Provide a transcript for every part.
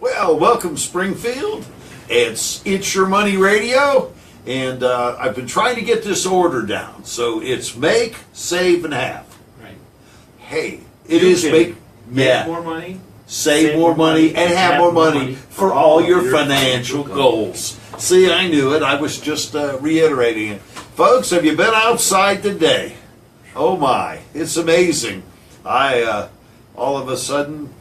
Well, welcome Springfield. It's Your Money Radio, and I've been trying to get this order down. So it's make, save, and have. Right. Hey, it is make more money, save more money, and have more money for all your financial goals. See, I knew it. I was just reiterating it. Folks, have you been outside today? Oh my, it's amazing. I all of a sudden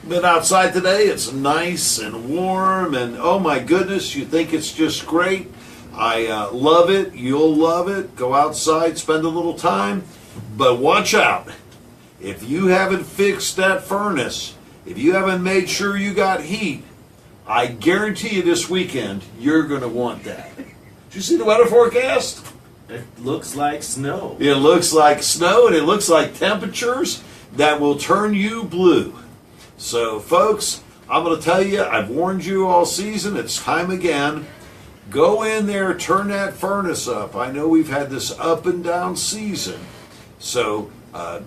been outside today. It's nice and warm, and oh my goodness, you think it's just great. I love it. You'll love it. Go outside, spend a little time, but watch out. If you haven't fixed that furnace, if you haven't made sure you got heat, I guarantee you this weekend you're going to want that. Did you see the weather forecast? It looks like snow. It looks like snow, and it looks like temperatures that will turn you blue. So, folks, I'm going to tell you, I've warned you all season. It's time again. Go in there, turn that furnace up. I know we've had this up and down season. So,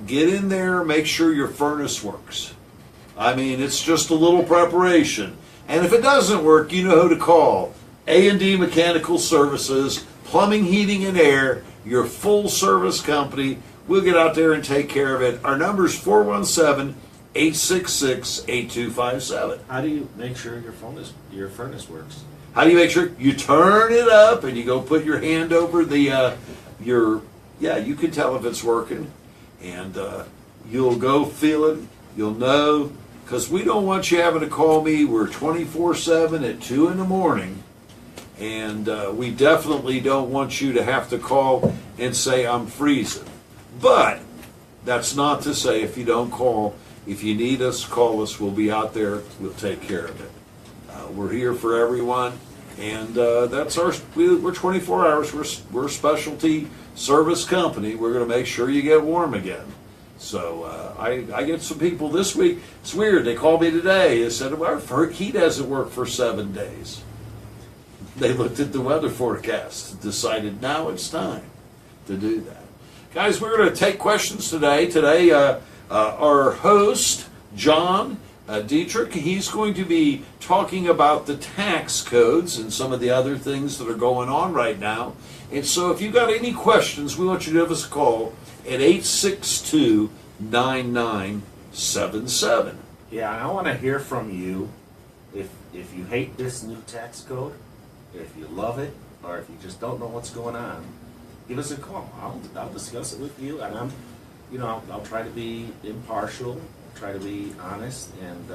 get in there, make sure your furnace works. I mean, it's just a little preparation. And if it doesn't work, you know who to call. A&D Mechanical Services, Plumbing, Heating, and Air, your full-service company. We'll get out there and take care of it. Our number is 417-866-8257. How do you make sure your furnace works? How do you make sure? You turn it up and you go put your hand over the you can tell if it's working, and you'll go feel it. You'll know, because we don't want you having to call me. We're 24/7 at 2 in the morning, and we definitely don't want you to have to call and say I'm freezing. But that's not to say if you don't call, if you need us, call us. We'll be out there. We'll take care of it. We're here for everyone, and that's we're 24 hours. We're a specialty service company. We're going to make sure you get warm again. So I get some people this week. It's weird. They called me today. They said, well, our heat hasn't worked for 7 days. They looked at the weather forecast and decided now it's time to do that. Guys, we're going to take questions today. Today, our host, John Dittrich, he's going to be talking about the tax codes and some of the other things that are going on right now. And so if you've got any questions, we want you to give us a call at 862-9977. Yeah, I want to hear from you. If you hate this new tax code, if you love it, or if you just don't know what's going on, give us a call. I'll discuss it with you, and I'll try to be impartial, try to be honest, and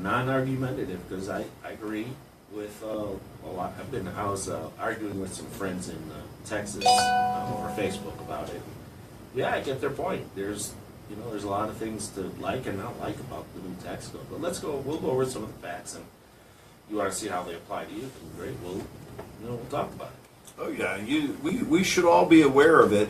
non-argumentative, because I agree with a lot. I was arguing with some friends in Texas over Facebook about it. Yeah, I get their point. There's a lot of things to like and not like about the new tax code. But we'll go over some of the facts, and you want to see how they apply to you, then great. We'll talk about it. Oh yeah, we should all be aware of it.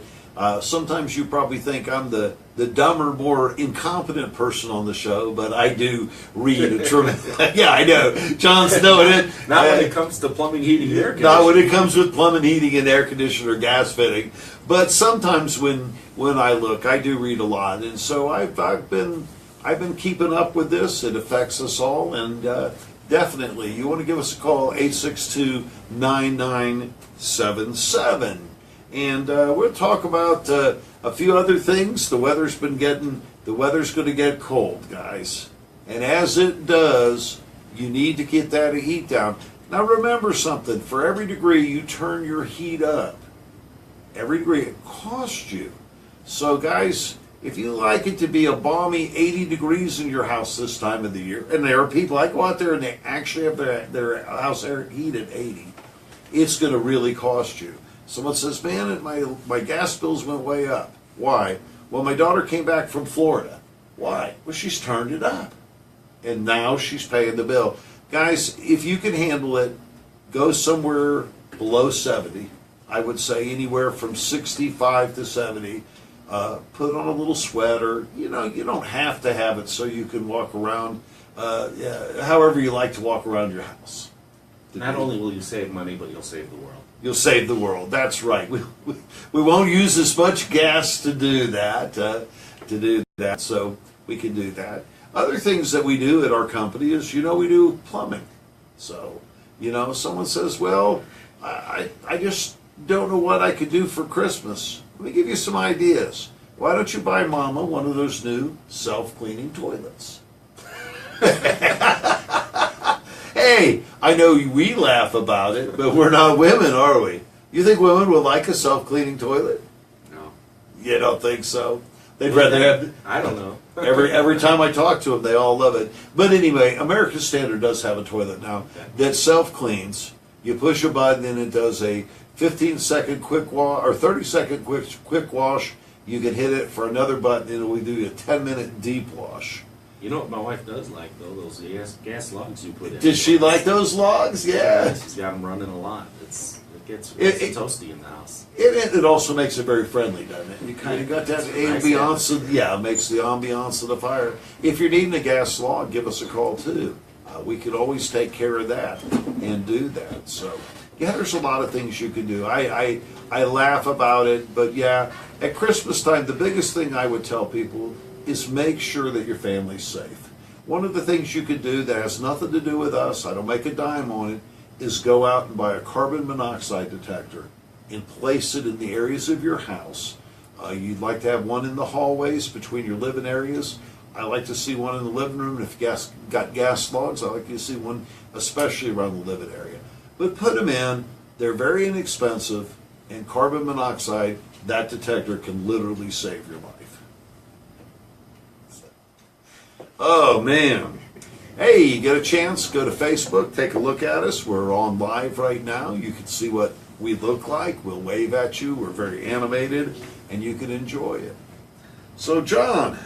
Sometimes you probably think I'm the dumber, more incompetent person on the show, but I do read a tremendous. Yeah, I know. John's knowing it. Not when it comes to plumbing, heating, and air conditioning. Not when it comes with plumbing, heating, and air conditioner, gas fitting. But sometimes when I look, I do read a lot, and so I've been keeping up with this. It affects us all, and definitely you want to give us a call, 862-9977. And we'll talk about a few other things. The weather's going to get cold, guys. And as it does, you need to get that heat down. Now remember something, for every degree you turn your heat up, every degree it costs you. So guys, if you like it to be a balmy 80 degrees in your house this time of the year, and there are people, I go out there and they actually have their house air heat at 80, it's going to really cost you. Someone says, man, my gas bills went way up. Why? Well, my daughter came back from Florida. Why? Well, she's turned it up. And now she's paying the bill. Guys, if you can handle it, go somewhere below 70. I would say anywhere from 65 to 70. Put on a little sweater. You don't have to have it so you can walk around however you like to walk around your house. Not only will you save money, but you'll save the world. You'll save the world. That's right. We won't use as much gas to do that. to do that, so we can do that. Other things that we do at our company is, we do plumbing. So, someone says, well, I just don't know what I could do for Christmas. Let me give you some ideas. Why don't you buy Mama one of those new self-cleaning toilets? Hey, I know we laugh about it, but we're not women, are we? You think women would like a self-cleaning toilet? No. You don't think so? They'd rather have... I don't know. Every time I talk to them, they all love it. But anyway, American Standard does have a toilet now that self-cleans. You push a button and it does a 15-second quick wash or 30-second quick wash. You can hit it for another button and it will do a 10-minute deep wash. You know what my wife does like, though? Those gas logs you put in. Did she like those logs? Yeah. She's got them running a lot. It gets toasty in the house. It also makes it very friendly, doesn't it? You kind of got that ambiance. It makes the ambiance of the fire. If you're needing a gas log, give us a call, too. We could always take care of that and do that. So, yeah, there's a lot of things you can do. I laugh about it, but yeah, at Christmas time, the biggest thing I would tell people is make sure that your family's safe. One of the things you could do that has nothing to do with us, I don't make a dime on it, is go out and buy a carbon monoxide detector and place it in the areas of your house. You'd like to have one in the hallways between your living areas. I like to see one in the living room. If you got gas logs, I like to see one especially around the living area. But put them in. They're very inexpensive, and carbon monoxide, that detector can literally save your life. Oh, man. Hey, you get a chance, go to Facebook, take a look at us. We're on live right now. You can see what we look like. We'll wave at you. We're very animated, and you can enjoy it. So, John,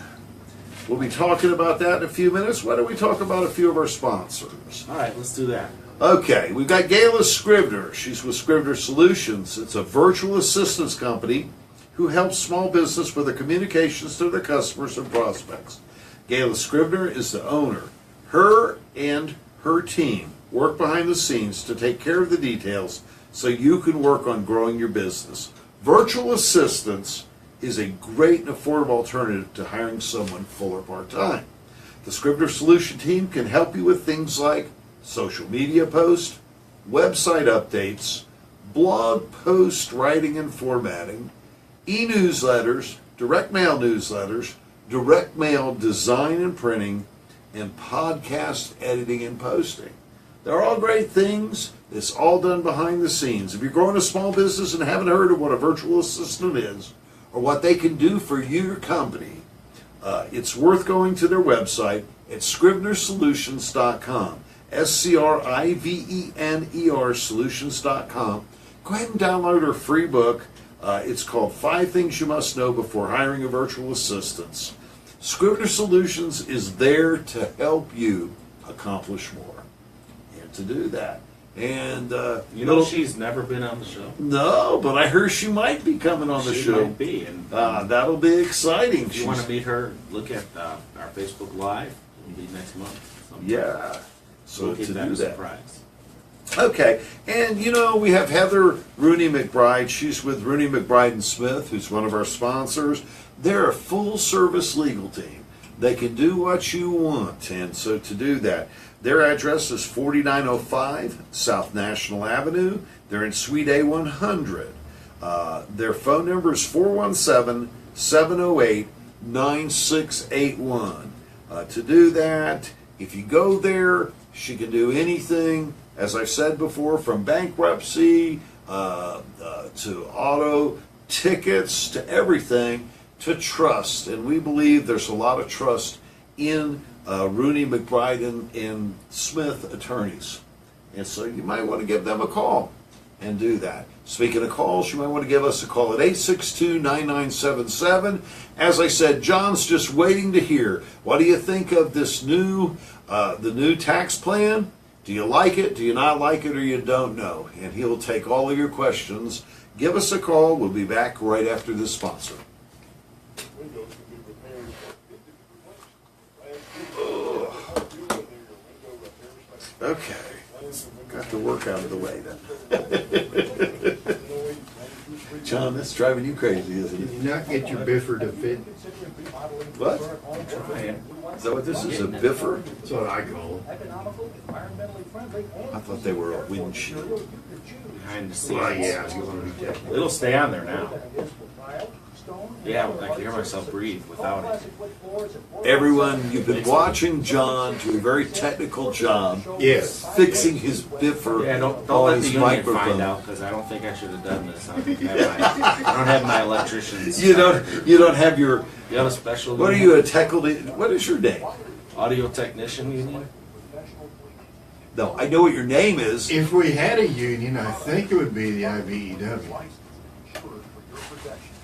we'll be talking about that in a few minutes. Why don't we talk about a few of our sponsors? All right, let's do that. Okay, we've got Gayla Scribner. She's with Scribner Solutions. It's a virtual assistance company who helps small business with the communications to their customers and prospects. Gayla Scribner is the owner. Her and her team work behind the scenes to take care of the details so you can work on growing your business. Virtual assistance is a great and affordable alternative to hiring someone full or part-time. The Scribner Solution team can help you with things like social media posts, website updates, blog post writing and formatting, e-newsletters, direct mail newsletters, direct mail design and printing, and podcast editing and posting. They're all great things. It's all done behind the scenes. If you're growing a small business and haven't heard of what a virtual assistant is or what they can do for your company, it's worth going to their website at scrivenersolutions.com. SCRIVENER solutions.com. Go ahead and download her free book. It's called 5 Things You Must Know Before Hiring a Virtual Assistant. Scrivener Solutions is there to help you accomplish more and to do that. And she's never been on the show. No, but I heard she might be coming on the show. She might be, and that'll be exciting. If you want to meet her, look at our Facebook Live. It'll be next month. Sometime. Yeah, so we'll to keep do that a that. surprise. Okay, and we have Heather Rooney McBride. She's with Rooney McBride and Smith, who's one of our sponsors. They're a full-service legal team. They can do what you want, and so to do that, their address is 4905 South National Avenue. They're in Suite A100. Their phone number is 417-708-9681. To do that, if you go there, she can do anything, as I said before, from bankruptcy to auto tickets to everything, to trust. And we believe there's a lot of trust in Rooney, McBride, and Smith attorneys. And so you might want to give them a call and do that. Speaking of calls, you might want to give us a call at 862-9977. As I said, John's just waiting to hear. What do you think of this the new tax plan? Do you like it? Do you not like it? Or you don't know? And he'll take all of your questions. Give us a call. We'll be back right after this sponsor. Okay. Got the work out of the way then. John, that's driving you crazy, isn't Did it? you not get your biffer to fit? What? Trying. Is that what this is, a biffer? That's what I call them. I thought they were a windshield. Behind the scenes. Well, yeah, you want to be technical. It'll stay on there now. Yeah, I can hear myself breathe without it. Everyone, you've been watching John do a very technical job Yes. fixing his biffer Yeah, don't on let the his union microphone. find out, because I don't think I should have done this. I don't have my electricians. You don't have your, You have a special what are union? you, a technical, what is your name? Audio technician union? No, I know what your name is. If we had a union, I think it would be the IBEW,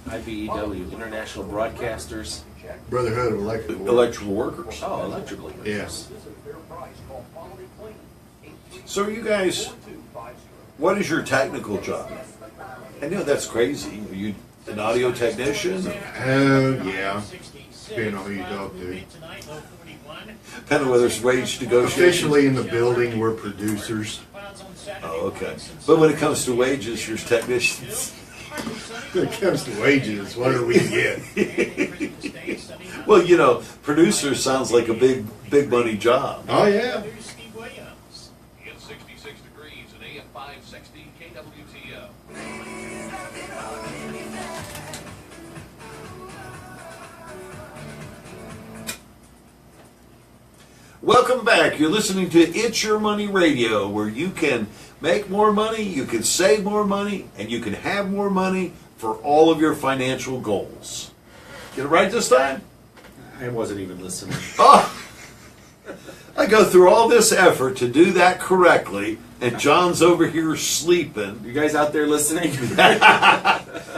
IBEW, International Broadcasters. Brotherhood of Electrical Workers. Electrical workers. Oh, electrical workers. Yes. So you guys, what is your technical job? I know that's crazy. Are you an audio technician? Yeah. Depending on who you talk to. Depending on whether it's wage negotiation. Officially in the building, we're producers. Oh, okay. But when it comes to wages, you're technicians. When it comes to wages, what do we get? Well, you know, producer sounds like a big money job. Oh, yeah. Steve Williams. It's 66 degrees and AM 560 KWTO. Welcome back. You're listening to It's Your Money Radio, where you can make more money, you can save more money, and you can have more money for all of your financial goals. Get it right this time? I wasn't even listening. Oh! I go through all this effort to do that correctly, and John's over here sleeping. You guys out there listening?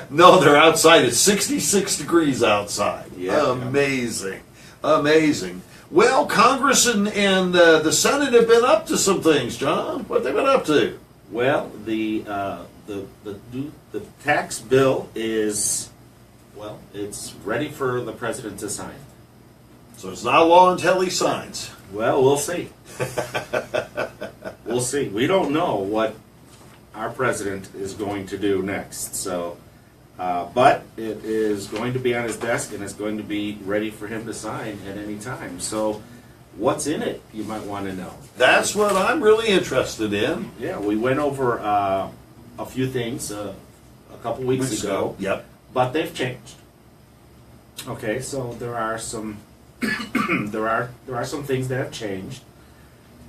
No, they're outside. It's 66 degrees outside. Yeah. Amazing. Amazing. Well, Congress and the Senate have been up to some things, John. What they been up to? Well, the tax bill is, well, it's ready for the president to sign. So it's not law until he signs. Well, we'll see. We'll see. We don't know what our president is going to do next. So, but it is going to be on his desk, and it's going to be ready for him to sign at any time. So, what's in it? You might want to know. That's what I'm really interested in. Yeah, we went over a few things a couple weeks ago, Yep. but they've changed. Okay, so there are some there are some things that have changed,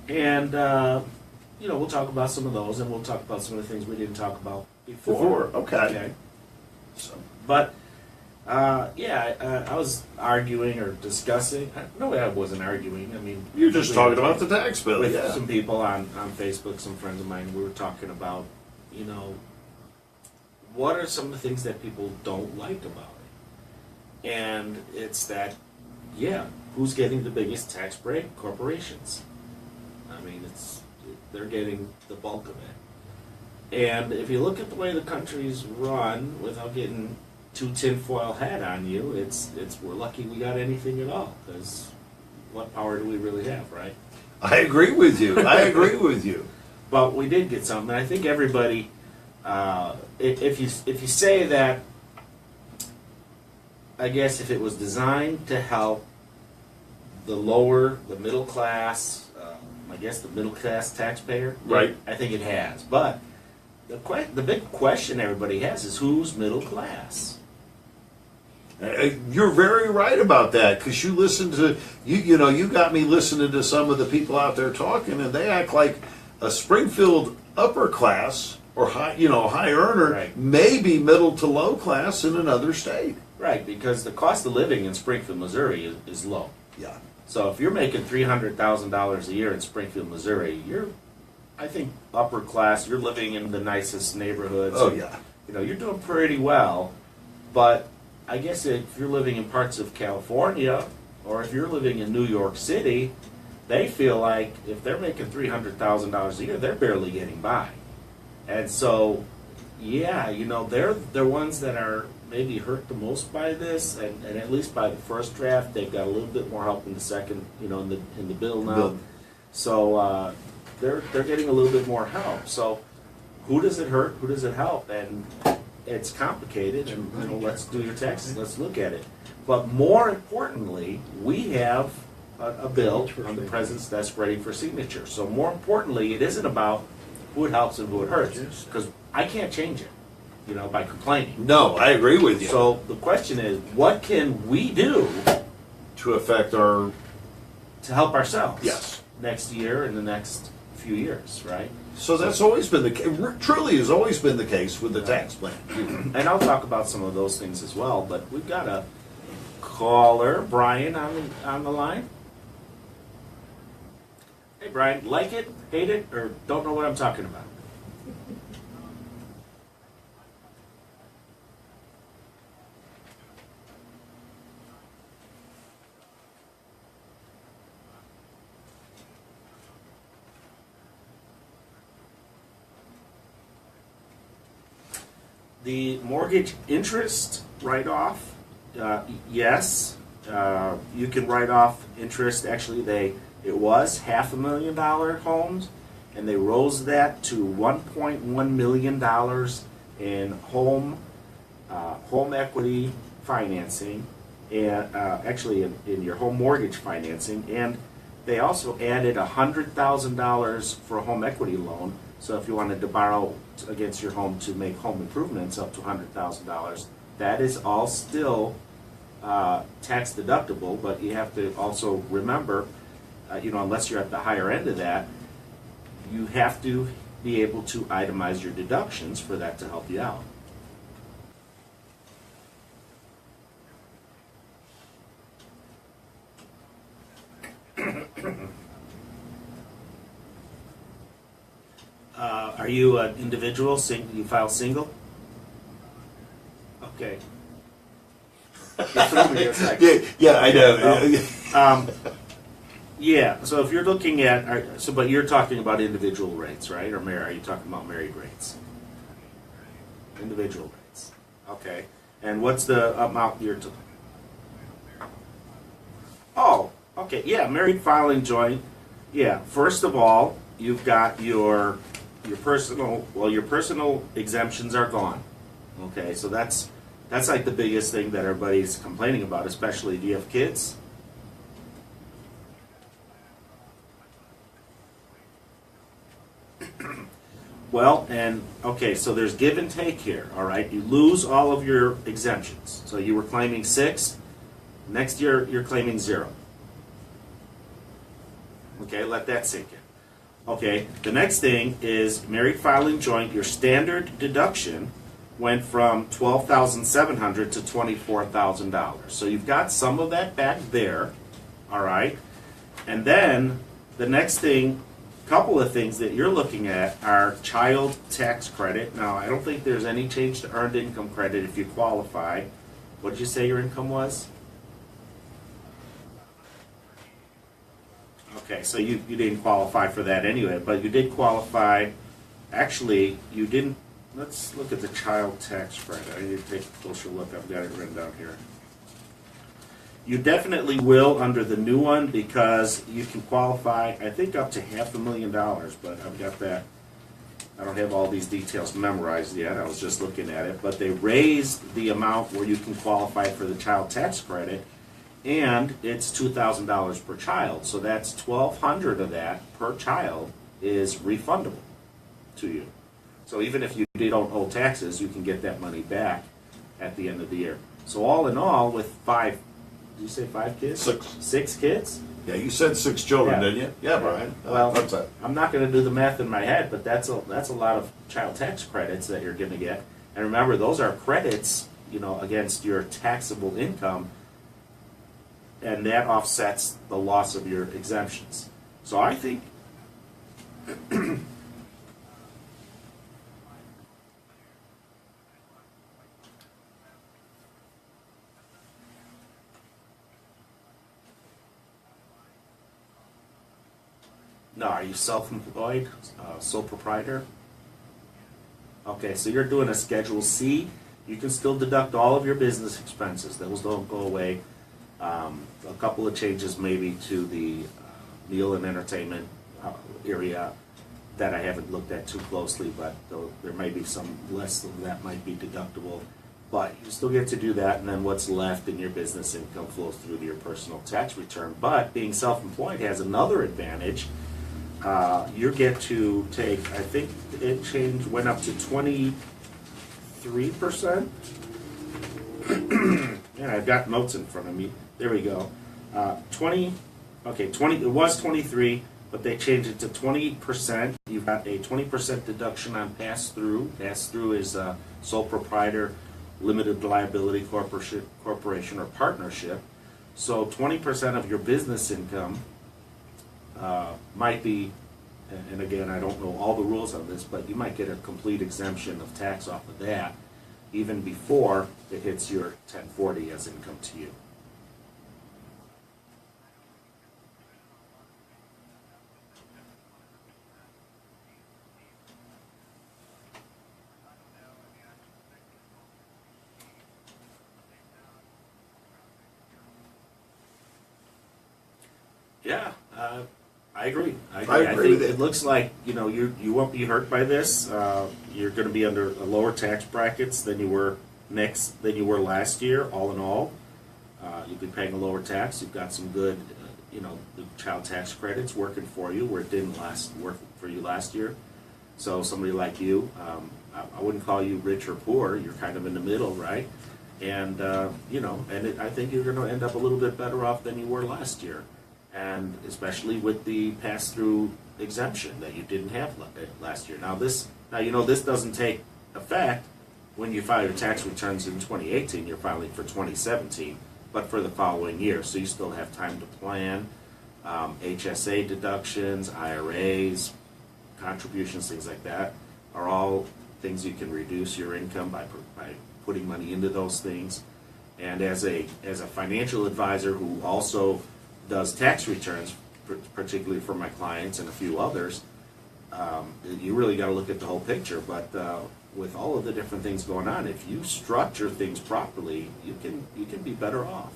and we'll talk about some of those, and we'll talk about some of the things we didn't talk about before. Okay. So, but I was arguing or discussing. No, I wasn't arguing. I mean, You're just talking about the tax bill. with Yeah. some people on Facebook, some friends of mine. We were talking about, what are some of the things that people don't like about it, and it's that, who's getting the biggest tax break? Corporations. I mean, they're getting the bulk of it. And if you look at the way the country's run, without getting too tinfoil hat on you, it's we're lucky we got anything at all, because what power do we really have, right? I agree with you. I agree with you. But we did get something. And I think everybody, if you say that, I guess if it was designed to help the middle class, I guess the middle class taxpayer, Right. I think it has. But the big question everybody has is, who's middle class? You're very right about that, because you listen to you got me listening to some of the people out there talking, and they act like a Springfield upper class or high earner Right. may be middle to low class in another state. Right, because the cost of living in Springfield, Missouri is low. Yeah. So if you're making $300,000 a year in Springfield, Missouri, you're, I think, upper class. You're living in the nicest neighborhoods. Oh yeah. You're doing pretty well. But I guess if you're living in parts of California, or if you're living in New York City, they feel like if they're making $300,000 a year, they're barely getting by. And so, they're ones that are maybe hurt the most by this, and at least by the first draft, they've got a little bit more help in the second, in the bill now. Bill. So they're getting a little bit more help. So who does it hurt? Who does it help? And it's complicated, and you know, let's do your taxes, let's look at it. But more importantly, we have a bill on the president's desk ready for signature. So more importantly, it isn't about who it helps and who it hurts, because I can't change it, you know, by complaining. No, I agree with you. So the question is, what can we do To affect our, to help ourselves? Yes. Next year and the next few years, right? so that's always been the case, truly has always been the case with the tax plan. And I'll talk about some of those things as well, but we've got a caller, Brian, on the line. Hey, Brian, like it, hate it, or don't know what I'm talking about? The mortgage interest write-off, yes, you can write off interest. Actually, it was $500,000 homes, and they rose that to $1.1 million in home equity financing, and actually in your home mortgage financing, and they also added $100,000 for a home equity loan. So if you wanted to borrow against your home to make home improvements up to $100,000, that is all still tax deductible, but you have to also remember, you know, unless you're at the higher end of that, you have to be able to itemize your deductions for that to help you out. Are you an individual? You file single? Okay. You threw me a second. Yeah, I know. Yeah, so if you're looking at, but you're talking about individual rates, right? Or are you talking about married rates? Individual rates. Okay. And what's the amount you're Oh, okay. Yeah, married filing joint. Yeah, first of all, you've got your personal exemptions are gone. Okay, so that's like the biggest thing that everybody's complaining about, especially, do you have kids? Well, and okay, so there's give and take here, all right? You lose all of your exemptions. So you were claiming 6, next year you're claiming 0. Okay, let that sink in. Okay, the next thing is married filing joint. Your standard deduction went from $12,700 to $24,000. So you've got some of that back there, all right? And then the next thing, couple of things that you're looking at are child tax credit. Now, I don't think there's any change to earned income credit if you qualify. What did you say your income was? Okay, so you didn't qualify for that anyway, but you did qualify. Actually, you didn't. Let's look at the child tax credit. I need to take a closer look. I've got it written down here. You definitely will under the new one, because you can qualify, I think, up to $500,000, but I've got that. I don't have all these details memorized yet. I was just looking at it, but they raised the amount where you can qualify for the child tax credit, and it's $2,000 per child. So that's $1,200 of that per child is refundable to you. So even if you don't owe taxes, you can get that money back at the end of the year. So all in all, with 5, did you say 5 kids? 6. 6 kids? Yeah, you said 6 children, Yeah. didn't you? Yeah, Brian. Well, What's that? I'm not going to do the math in my head, but that's a lot of child tax credits that you're going to get. And remember, those are credits, you know, against your taxable income, and that offsets the loss of your exemptions. So I think no, are you self-employed, sole proprietor? Okay, so you're doing a Schedule C. You can still deduct all of your business expenses. Those don't go away. A couple of changes maybe to the meal and entertainment area. that I haven't looked at too closely, but there may be some less than that might be deductible. But you still get to do that, and then what's left in your business income flows through to your personal tax return. But being self-employed has another advantage. You get to take, I think it went up to 23%. Yeah, I've got notes in front of me. There we go. 20, it was 23, but they changed it to 20%. You've got a 20% deduction on pass-through. Pass-through is a sole proprietor, limited liability corporation or partnership. So 20% of your business income might be, and again, I don't know all the rules on this, but you might get a complete exemption of tax off of that even before it hits your 1040 as income to you. Yeah, I agree. I agree think with it. it looks like you won't be hurt by this. You're going to be under a lower tax brackets than you were last year. All in all, you'll be paying a lower tax. You've got some good, the child tax credits working for you where it didn't work for you last year. So somebody like you, I wouldn't call you rich or poor. You're kind of in the middle, right? And I think you're going to end up a little bit better off than you were last year. And especially with the pass-through exemption that you didn't have last year. Now this doesn't take effect when you file your tax returns in 2018. You're filing for 2017, but for the following year. So you still have time to plan. HSA deductions, IRAs, contributions, things like that are all things you can reduce your income by putting money into those things. And as a financial advisor who also does tax returns, particularly for my clients and a few others, you really got to look at the whole picture. But with all of the different things going on, if you structure things properly, you can be better off.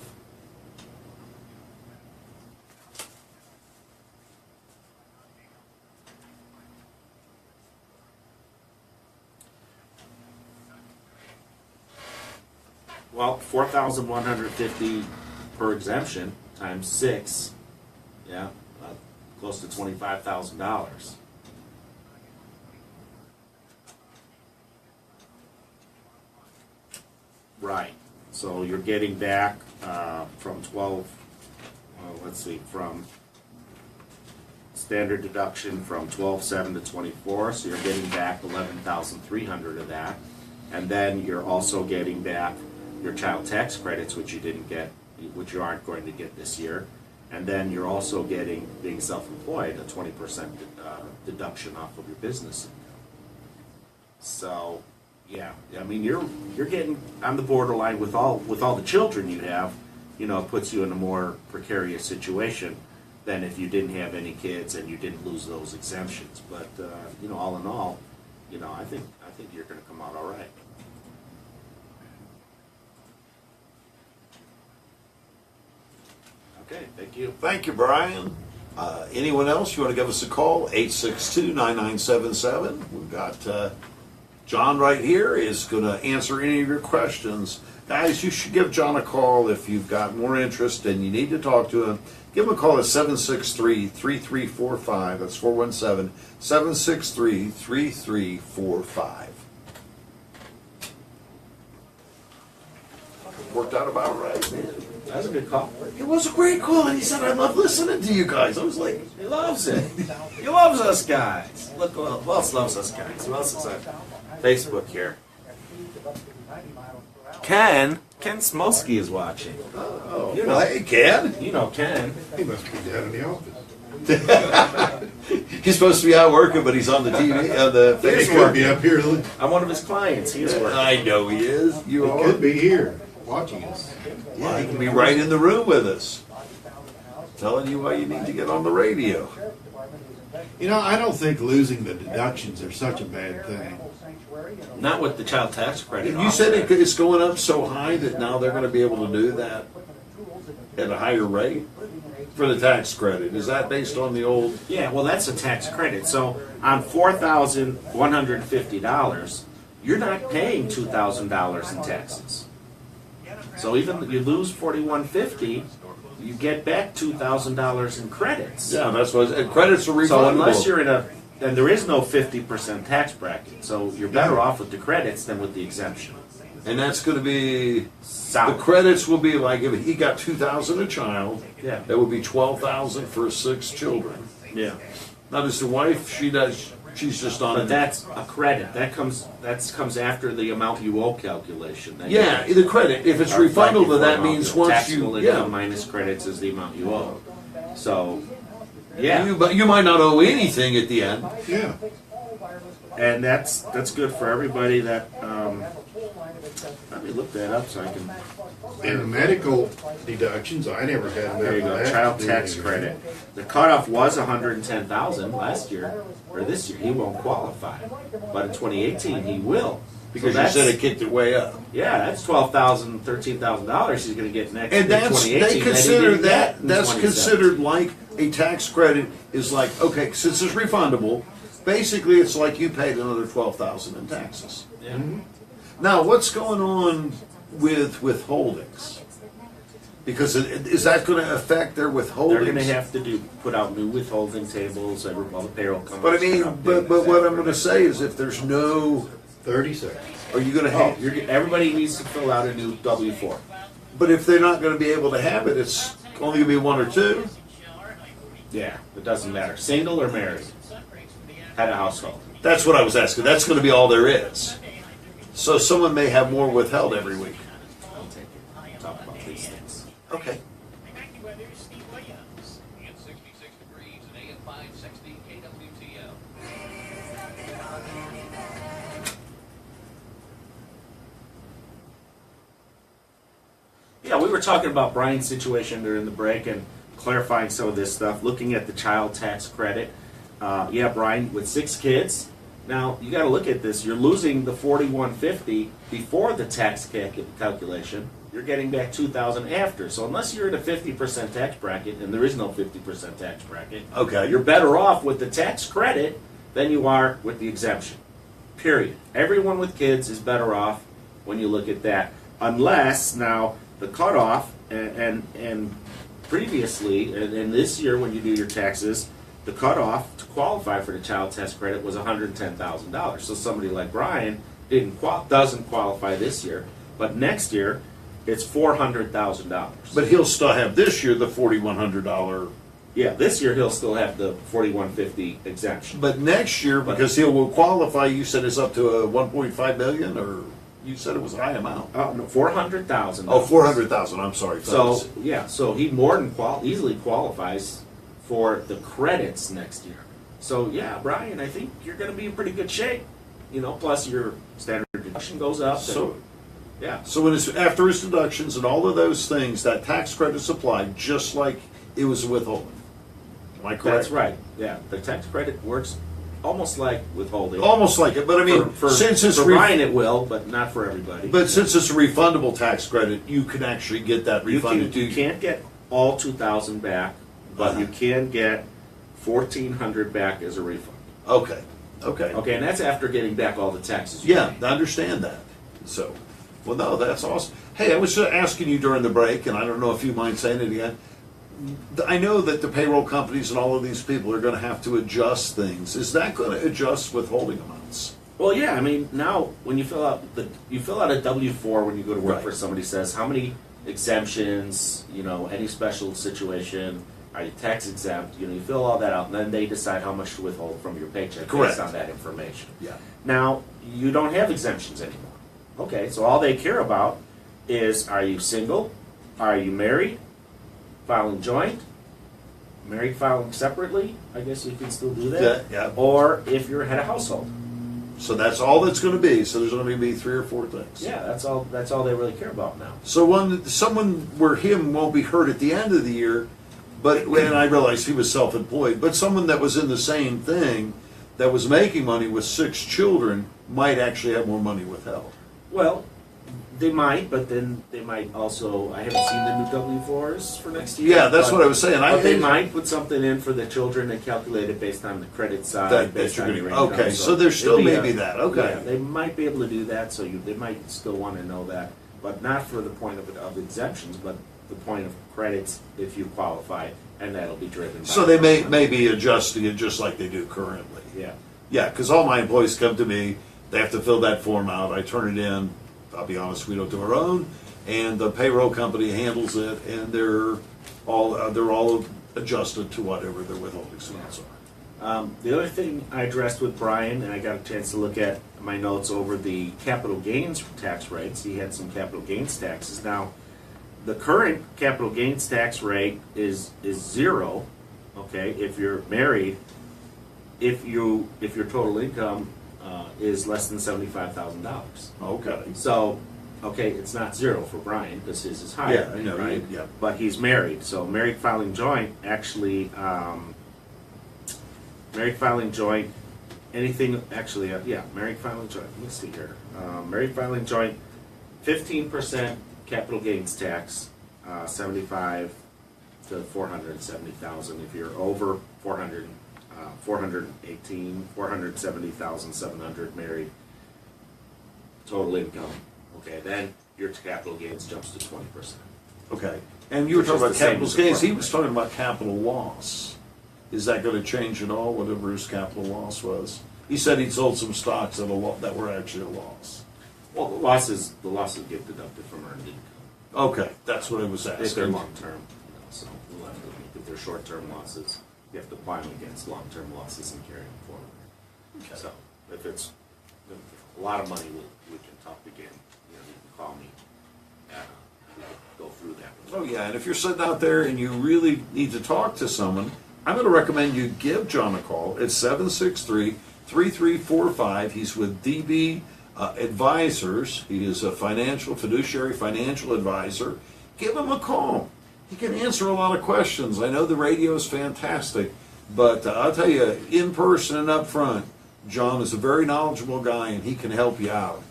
Well, 4,150 per exemption times 6, close to $25,000. Right. So you're getting back from from standard deduction from 12,700 to 24. So you're getting back 11,300 of that, and then you're also getting back your child tax credits, which you aren't going to get this year, and then you're also getting, being self-employed, a 20% deduction off of your business income. So, yeah, I mean you're getting on the borderline with all the children you have. It puts you in a more precarious situation than if you didn't have any kids and you didn't lose those exemptions. But all in all, I think you're going to come out all right. Okay, thank you. Thank you, Brian. Anyone else, you want to give us a call? 862-9977. We've got John right here is going to answer any of your questions. Guys, you should give John a call if you've got more interest and you need to talk to him. Give him a call at 763-3345. That's 417-763-3345. Worked out about right, man. That was a good call. It was a great call, and he said, I love listening to you guys. I was like, He loves it. He loves us guys. Look, who else loves us guys? Who else is on Facebook here? Ken Smolsky is watching. oh, You know. well, hey, Ken. You know Ken. He must be down in the office. He's supposed to be out working, but he's on the TV, on the He Facebook. could be up here. He I'm one of his clients. He is working. I know he is. You are. could be here watching us. Yeah, he can be right in the room with us, telling you why you need to get on the radio. I don't think losing the deductions are such a bad thing. Not with the child tax credit. You said it's going up so high that now they're going to be able to do that. at a higher rate for the tax credit. Is that based on the old? Yeah, well, that's a tax credit. So on $4,150, you're not paying $2,000 in taxes. So even if you lose $4,150, you get back $2,000 in credits. Yeah, that's what, and credits are refundable. So unless you're in a, and there is no 50% tax bracket, so you're better off with the credits than with the exemption. And that's gonna be, the Solid. credits will be like, if he got 2,000 a child, Yeah. that would be 12,000 for 6 children. Yeah. Now, does the wife, she's just on But it. that's a credit. That comes after the amount you owe calculation. That Yeah, you- the credit, if it's are reflected refundable, for that amount. means once Taxable you, income yeah. minus credits is the amount you owe. So, yeah. But you might not owe anything at the end. Yeah. And that's good for everybody that, let me look that up so I can, And the medical deductions, I never had there you go, that. child tax credit. The cutoff was 110,000 last year, or this year, he won't qualify. But in 2018, he will. Because So you said that's- it kicked it way up. Yeah, that's $12,000, $13,000 he's gonna get next And in that's, 2018. they that he consider didn't that, get in that's 2017. considered like a tax credit is like, okay, since it's refundable, basically it's like you paid another 12,000 in taxes. Yeah. Now, what's going on with withholdings? Because is that gonna affect their withholdings? They're gonna have to put out new withholding tables, all the payroll companies. But I mean, are but updating what that I'm gonna for say is if there's no, 30 seconds. are you gonna Oh, have, everybody needs to fill out a new W-4. but if they're not gonna be able to have it, it's only gonna be 1 or 2? Yeah, it doesn't matter, single or married, had a household. That's what I was asking. That's gonna be all there is. So someone may have more withheld every week. I'll take it. Talk about these things. Okay. In 66 degrees and AM 560 KWTL. Yeah, we were talking about Brian's situation during the break and clarifying some of this stuff, looking at the child tax credit. Yeah, Brian, with 6 kids, now you got to look at this. You're losing the $4,150 before the tax calculation. You're getting back $2,000 after. So unless you're in a 50% tax bracket, and there is no 50% tax bracket, Okay. you're better off with the tax credit than you are with the exemption. Period. Everyone with kids is better off when you look at that, unless now the cutoff and previously and this year when you do your taxes, the cutoff to qualify for the child tax credit was $110,000. So somebody like Brian doesn't qualify this year, but next year it's $400,000. But he'll still have this year the $4,100. yeah, this year he'll still have the $4,150 exemption. But next year, because he will qualify, you said it's up to a 1.5 million, or you said it was a high amount. No, $400,000. Oh, 400,000. I'm sorry. So fellas. yeah, so he more than easily qualifies for the credits next year. So yeah, Brian, I think you're going to be in pretty good shape. You know, plus your standard deduction goes up. So, yeah, so when it's after his deductions and all of those things, that tax credit's applied just like it was withholding. Am I correct? that's right. Yeah, the tax credit works almost like withholding. Almost like it, but I mean, for since it's for Brian, it will, but not for everybody. but since it's a refundable tax credit, you can actually get that you refunded. you can't get all $2,000 back, but you can get $1,400 back as a refund. Okay. Okay. Okay, and that's after getting back all the taxes. you Yeah, paid. I understand that. So, well, no, that's awesome. Hey, I was asking you during the break, and I don't know if you mind saying it again. I know that the payroll companies and all of these people are going to have to adjust things. Is that going to adjust withholding amounts? Well, yeah. I mean, now when you fill out a W-4 when you go to work Right. for somebody, says how many exemptions, you know, any special situation, are you tax exempt? You know, you fill all that out, and then they decide how much to withhold from your paycheck Correct. based on that information. Yeah. Now you don't have exemptions anymore. Okay, so all they care about is: are you single? Are you married? Filing joint? Married filing separately? I guess you can still do that. Yeah. Or if you're head of household. So that's all that's going to be. So there's only going to be 3 or 4 things. Yeah, that's all. That's all they really care about now. So someone where him won't be hurt at the end of the year, but and I realized he was self-employed, but someone that was in the same thing that was making money with 6 children might actually have more money withheld. Well, They might, but then they might also. I haven't seen the new W-4s for next year. Yeah, that's but, what I was saying. But they might put something in for the children and calculate it based on the credit side, That based you're on gonna- your income. okay, so there's still it'd be maybe that, okay. Yeah, they might be able to do that, so they might still want to know that, but not for the point of exemptions, but the point of credits if you qualify, and that'll be driven by. So they may be adjusting it just like they do currently. Yeah. Yeah, because all my employees come to me, they have to fill that form out, I turn it in, I'll be honest, we don't do our own, and the payroll company handles it, and they're all adjusted to whatever their withholding amounts are. The other thing I addressed with Brian, and I got a chance to look at my notes over the capital gains tax rates. He had some capital gains taxes. Now, the current capital gains tax rate is 0. Okay, if you're married, if your total income is less than $75,000. Okay. So, okay, it's not 0 for Brian because his is higher, Yeah, I know, right? yeah. But he's married, so married filing joint actually, married filing joint, anything actually, married filing joint. Let me see here. Married filing joint, 15% capital gains tax, 75 to 470,000. If you're over 470,700 married total income. Okay, then your capital gains jumps to 20%. Okay. And you were Which talking is about the same capital as gains, he apartment was talking about capital loss. Is that gonna change at all, whatever his capital loss was? He said he'd sold some stocks at that were actually a loss. Well, the losses get deducted from earned income. Okay, that's what I was If they're asking. long term, so we'll have to, if they're short term losses, you have to apply them against long term losses and carry them forward. Okay. So if it's a lot of money, we can talk again. You can call me. We can go through that. Oh, yeah, and if you're sitting out there and you really need to talk to someone, I'm going to recommend you give John a call. It's 763-3345. He's with DB Advisors. He is a fiduciary financial advisor. Give him a call. He can answer a lot of questions. I know the radio is fantastic, but I'll tell you, in person and up front, John is a very knowledgeable guy, and he can help you out.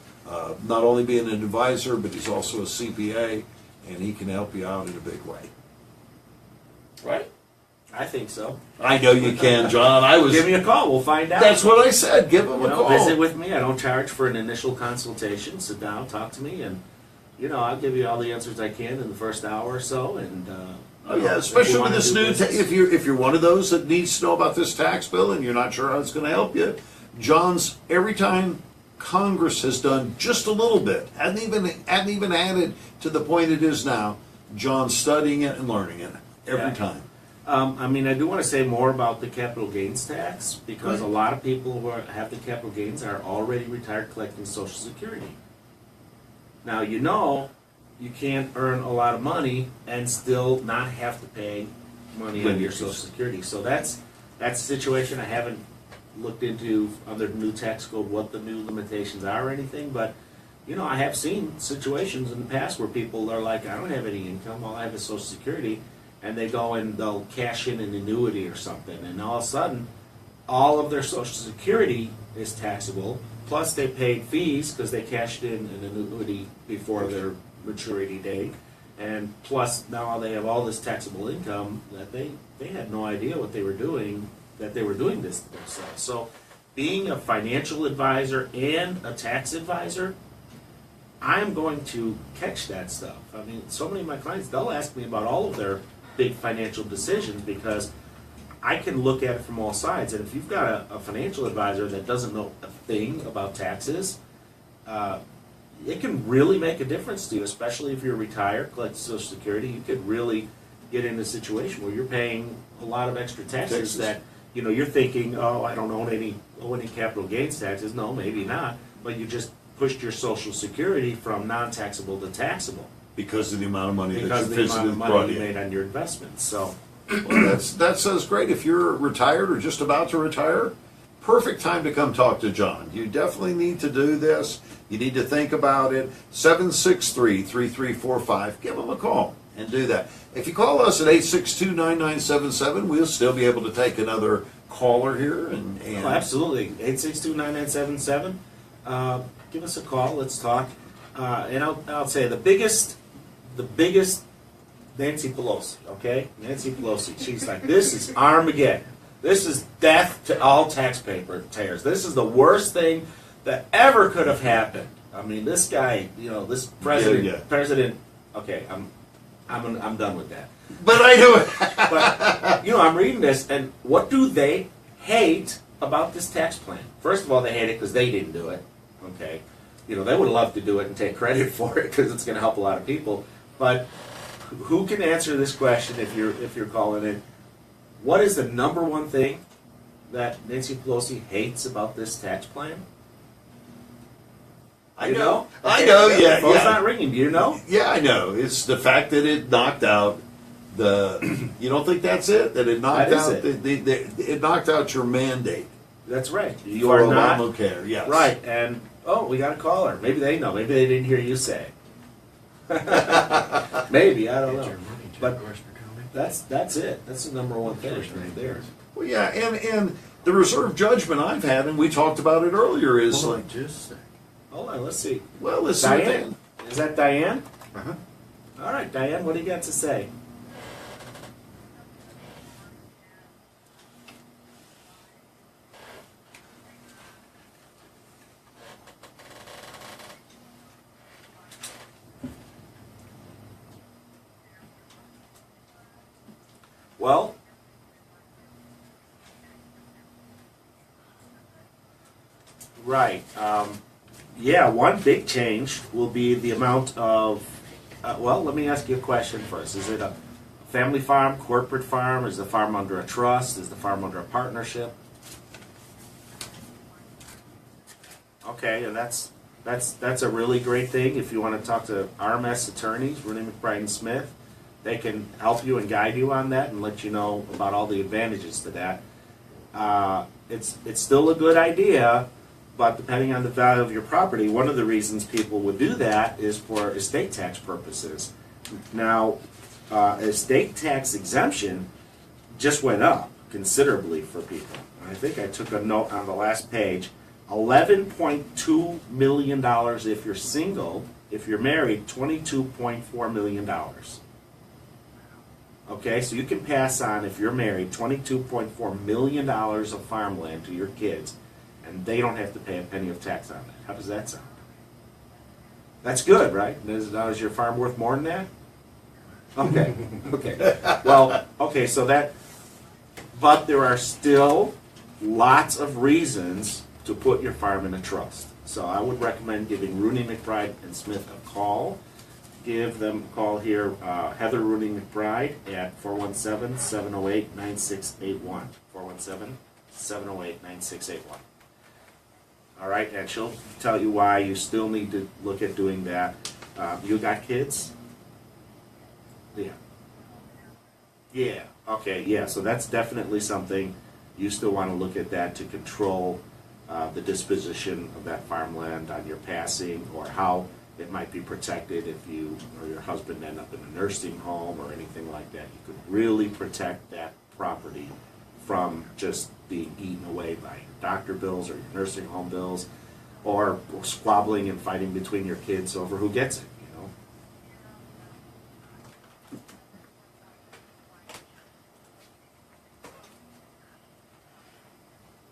Not only being an advisor, but he's also a CPA, and he can help you out in a big way. Right? I think so. I know you can, John. Give me a call. We'll find out. That's what I said. Give him a call. Visit with me. I don't charge for an initial consultation. Sit down, talk to me, and I'll give you all the answers I can in the first hour or so. And Oh yeah, especially with this new. If you're one of those that needs to know about this tax bill and you're not sure how it's going to help you, John's every time Congress has done just a little bit, hadn't even added to the point it is now. John's studying it and learning it every time. I do want to say more about the capital gains tax because a lot of people who have the capital gains are already retired collecting Social Security. Now, you can't earn a lot of money and still not have to pay money on your Social Security. So that's a situation I haven't looked into under the new tax code what the new limitations are or anything, but I have seen situations in the past where people are like, I don't have any income, all I have is Social Security, and they go and they'll cash in an annuity or something, and all of a sudden, all of their Social Security is taxable, plus they paid fees because they cashed in an annuity before their maturity date, and plus now they have all this taxable income that they had no idea what they were doing, that they were doing this themselves. So being a financial advisor and a tax advisor, I'm going to catch that stuff. I mean, so many of my clients, they'll ask me about all of their big financial decisions because I can look at it from all sides. And if you've got a financial advisor that doesn't know a thing about taxes, it can really make a difference to you, especially if you're retired, collect Social Security. You could really get in a situation where you're paying a lot of extra taxes that, you're thinking, oh, I don't owe any capital gains taxes. No, maybe not. But you just pushed your Social Security from non-taxable to taxable. Because of the amount of money Because that of you the amount of money brought you in. made on your investments. So, Well, that sounds great. If you're retired or just about to retire, perfect time to come talk to John. You definitely need to do this. You need to think about it. 763-3345. Give him a call and do that. If you call us at 862-9977, we'll still be able to take another caller here. And absolutely. 862-9977. Give us a call. Let's talk. And I'll say the biggest Nancy Pelosi, okay? Nancy Pelosi, she's like, this is Armageddon. This is death to all taxpayers. This is the worst thing that ever could have happened. I mean, this guy, this president. Okay, I'm done with that. But I know. But I'm reading this, and what do they hate about this tax plan? First of all, they hate it because they didn't do it. Okay, they would love to do it and take credit for it because it's going to help a lot of people. But who can answer this question if you're calling in? What is the number one thing that Nancy Pelosi hates about this tax plan? I know. Okay. I know. Yeah. The phone's Yeah. not ringing. Do you know? Yeah, I know. It's the fact that it knocked out the. You don't think that's it? That it knocked That is out it knocked out your mandate. That's right. You for are not Obamacare. Yes. right. And we got a caller. Maybe they know. Maybe they didn't hear you say it. Maybe, I don't know. But that's it. That's the number one thing right there. Well, yeah, and the reserve judgment I've had, and we talked about it earlier, is like, Just a sec. Hold on, let's see. well, let's see what Diane? Is that Diane? Uh-huh. All right, Diane, what do you got to say? Well, right. Yeah, one big change will be the amount of. Well, let me ask you a question first. Is it a family farm, corporate farm? Is the farm under a trust? Is the farm under a partnership? Okay, and that's a really great thing. If you want to talk to RMS attorneys, Rooney McBride and Smith, they can help you and guide you on that and let you know about all the advantages to that. It's still a good idea, but depending on the value of your property, one of the reasons people would do that is for estate tax purposes. Now, estate tax exemption just went up considerably for people. I think I took a note on the last page. $11.2 million if you're single. If you're married, $22.4 million. Okay, so you can pass on, if you're married, $22.4 million of farmland to your kids, and they don't have to pay a penny of tax on that. How does that sound? That's good, right? Is your farm worth more than that? Okay, okay. Well, okay, so that, but there are still lots of reasons to put your farm in a trust. So I would recommend giving Rooney McBride and Smith a call. Give them a call here, Heather Rooney McBride at 417-708-9681. 417-708-9681. All right, and she'll tell you why you still need to look at doing that. You got kids? Yeah. Yeah, okay, yeah, so that's definitely something you still want to look at that to control the disposition of that farmland on your passing, or how it might be protected if you or your husband end up in a nursing home or anything like that. You could really protect that property from just being eaten away by your doctor bills or your nursing home bills, or squabbling and fighting between your kids over who gets it, you know.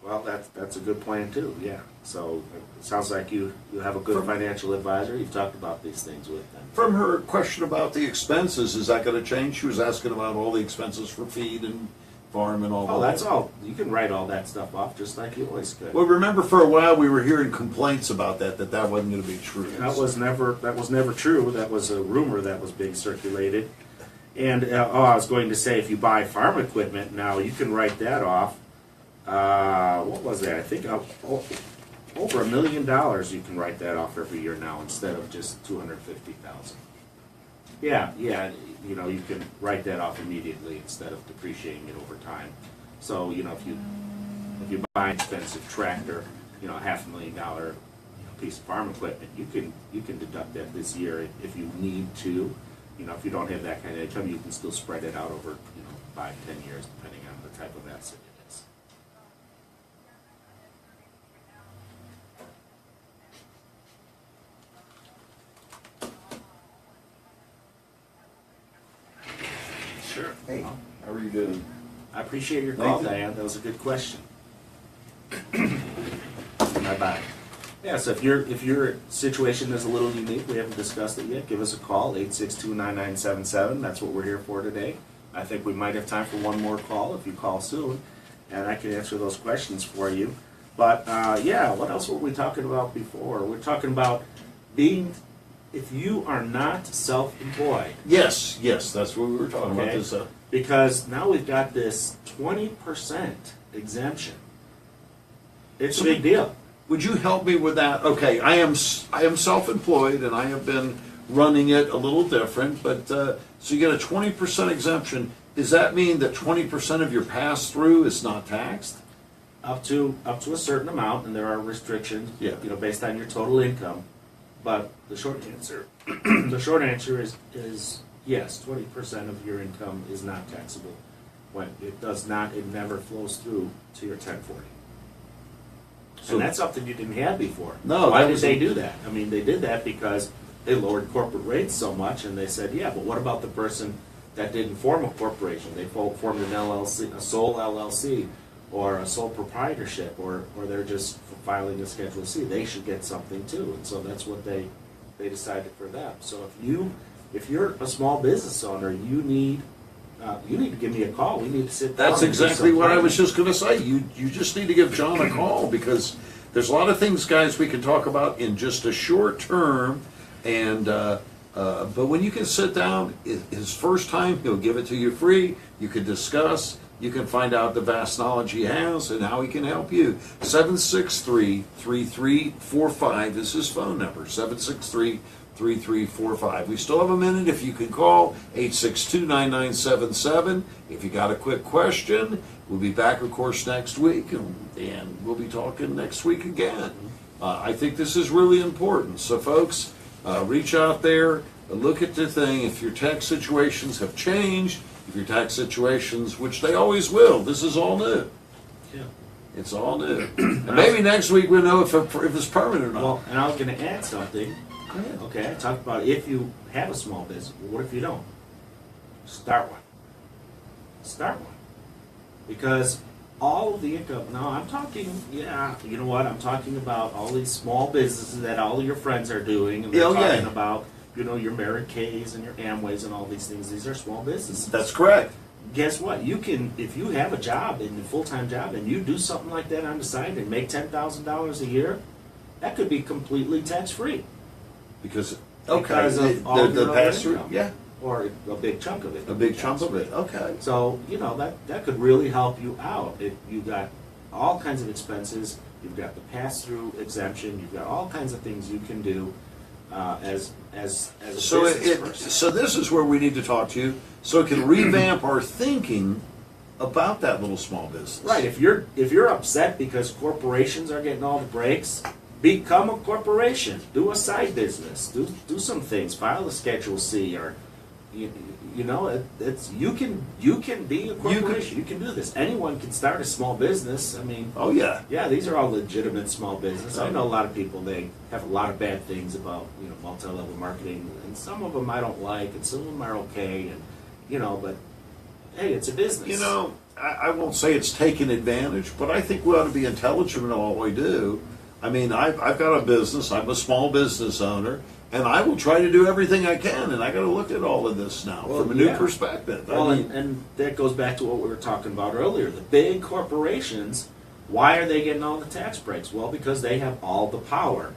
Well, that's a good plan too, yeah. So it sounds like you have a good financial advisor. You've talked about these things with them. From her question about the expenses, is that going to change? She was asking about all the expenses for feed and farm and all that. Oh, that's all. You can write all that stuff off just like you always could. Well, remember for a while we were hearing complaints about that wasn't going to be true. That was never true. That was a rumor that was being circulated. And I was going to say, if you buy farm equipment now, you can write that off. What was that? I think over $1 million you can write that off every year now instead of just $250,000. Yeah, you know, you can write that off immediately instead of depreciating it over time. So, you know, if you buy an expensive tractor, you know, $500,000 piece of farm equipment, you can deduct that this year if you need to. You know, if you don't have that kind of income, you can still spread it out over, 5-10 years, depending on the type of asset it is. Hey, how are you doing? I appreciate your call, Nathan? Diane. That was a good question. Bye-bye. Yeah, so if your situation is a little unique, we haven't discussed it yet, give us a call, 862-9977. That's what we're here for today. I think we might have time for one more call if you call soon, and I can answer those questions for you. But, yeah, what else were we talking about before? We're talking about if you are not self-employed, Yes, that's what we were talking about. Okay. This, because now we've got this 20% exemption. It's a big deal. would you help me with that? Okay, I am self-employed and I have been running it a little different, but so you get a 20% exemption. Does that mean that 20% of your pass-through is not taxed? Up to a certain amount, and there are restrictions, Yeah. based on your total income. But the short answer, is yes, 20% of your income is not taxable. When it does not, it never flows through to your 1040. So- And that's something you didn't have before. No, Why that did was they a- do that? I mean, they did that because they lowered corporate rates so much, and they said, yeah, but what about the person that didn't form a corporation? They formed an LLC, a sole LLC, or a sole proprietorship, or they're just filing a Schedule C. They should get something too, and so that's what they decided for them. So if you're a small business owner, you need to give me a call. We need to sit down. That's and do exactly some what I planning. was just going to say. You just need to give John a call because there's a lot of things, guys, we can talk about in just a short term. And but when you can sit down, his first time, he'll give it to you free. You can discuss. You can find out the vast knowledge he has and how he can help you. 763-3345 is his phone number. 763-3345. We still have a minute. If you can call 862-9977. If you got a quick question, we'll be back, of course, next week, and we'll be talking next week again. I think this is really important. So, folks, reach out there, look at the thing. If your tax situations have changed, if your tax situations, which they always will, this is all new. Yeah. It's all new. And maybe next week we'll know if it's permanent or not. Well, and I was going to add something. Go ahead. Okay, I talked about if you have a small business. Well, what if you don't? Start one. Start one. Because all of the income, now I'm talking, yeah, you know what? I'm talking about all these small businesses that all of your friends are doing. And they're Oh, yeah. talking about, your Mary Kay's and your Amways and all these things. These are small businesses. That's correct. Guess what? You can, if you have a job, a full-time job, and you do something like that on the side and make $10,000 a year, that could be completely tax-free. Because Because of all the your pass through, income. yeah, Or a big chunk of it. a big chunk of it. Okay. So, that could really help you out. If you got all kinds of expenses, you've got the pass-through exemption, you've got all kinds of things you can do as a So business person. so this is where we need to talk to you, so it can revamp our thinking about that little small business. Right. If you're upset because corporations are getting all the breaks, become a corporation. Do a side business. Do some things. File a Schedule C, or it's you can be a corporation. You can do this. Anyone can start a small business. I mean, Oh yeah. yeah, these are all legitimate small business. I know a lot of people, they have a lot of bad things about multi-level marketing, and some of them I don't like, and some of them are okay, and but hey, it's a business. I won't say it's taking advantage, but I think we ought to be intelligent in all we do. I mean, I've got a business. I'm a small business owner, and I will try to do everything I can. And I got to look at all of this now from a new yeah. perspective. Well, I mean, and that goes back to what we were talking about earlier. The big corporations, why are they getting all the tax breaks? Well, because they have all the power.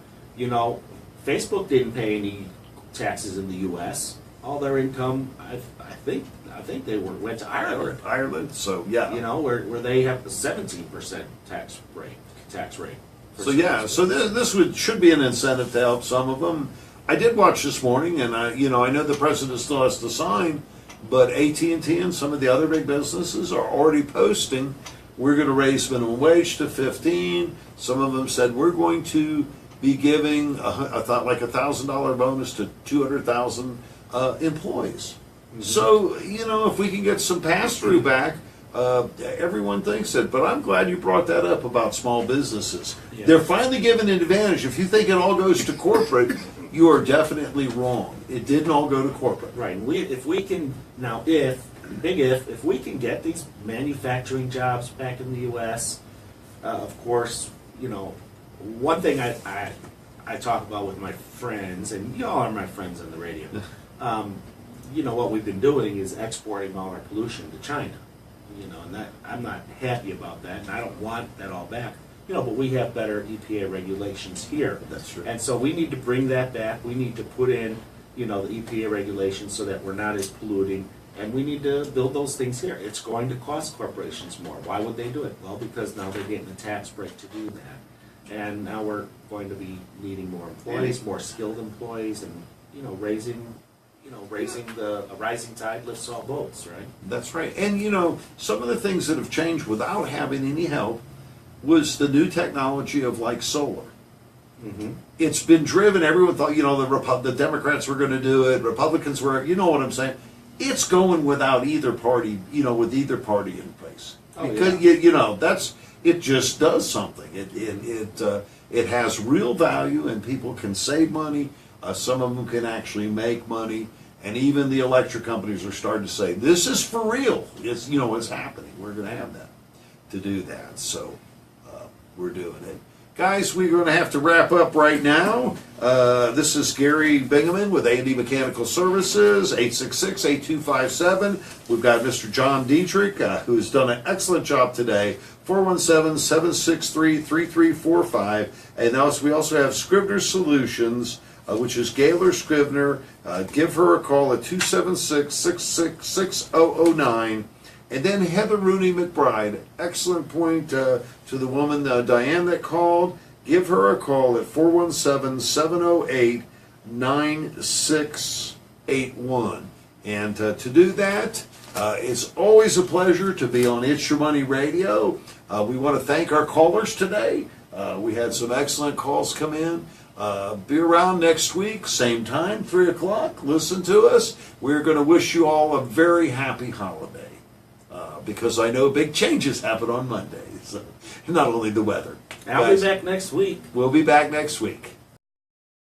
Facebook didn't pay any taxes in the U.S. All their income, I think they went to Ireland. Ireland. So yeah. Where they have the 17% tax rate. So yeah, so this should be an incentive to help some of them. I did watch this morning, and I know the president still has to sign, but AT&T and some of the other big businesses are already posting, we're going to raise minimum wage to 15. Some of them said we're going to be giving like $1,000 bonus to 200,000 employees. Mm-hmm. So if we can get some pass through back. Everyone thinks it, but I'm glad you brought that up about small businesses. Yeah. They're finally given an advantage. If you think it all goes to corporate, you are definitely wrong. It didn't all go to corporate. Right. And if big if we can get these manufacturing jobs back in the U.S., of course, you know, one thing I talk about with my friends, and y'all are my friends on the radio, you know, what we've been doing is exporting all our pollution to China. You know, and that I'm not happy about that, and I don't want that all back. You know, but we have better EPA regulations here. That's true. And so we need to bring that back. We need to put in, you know, the EPA regulations so that we're not as polluting. And we need to build those things here. It's going to cost corporations more. Why would they do it? Well, because now they're getting a tax break to do that. And now we're going to be needing more employees, more skilled employees, and, you know, raising a rising tide lifts all boats, right? That's right. And, you know, some of the things that have changed without having any help was the new technology of, like, solar. Mm-hmm. It's been driven. Everyone thought, you know, the Democrats were going to do it. Republicans were, you know what I'm saying? It's going without either party, you know, with either party in place. Oh, Because, yeah. you know, it just does something. It has real value, and people can save money. Some of them can actually make money. And even the electric companies are starting to say, this is for real. It's, you know, it's happening. We're going to have that to do that. So we're doing it. Guys, we're going to have to wrap up right now. This is Gary Bingaman with A&D Mechanical Services, 866-8257. We've got Mr. John Dittrich, who's done an excellent job today, 417-763-3345. And we also have Scrivener Solutions, which is Gaylor Scrivener. Give her a call at 276-666-6009. And then Heather Rooney McBride, excellent point to the woman, Diane, that called. Give her a call at 417-708-9681. And to do that, it's always a pleasure to be on It's Your Money Radio. We want to thank our callers today. We had some excellent calls come in. Be around next week, same time, 3 o'clock. Listen to us. We're going to wish you all a very happy holiday. Because I know big changes happen on Mondays. Not only the weather. I'll be back next week. We'll be back next week.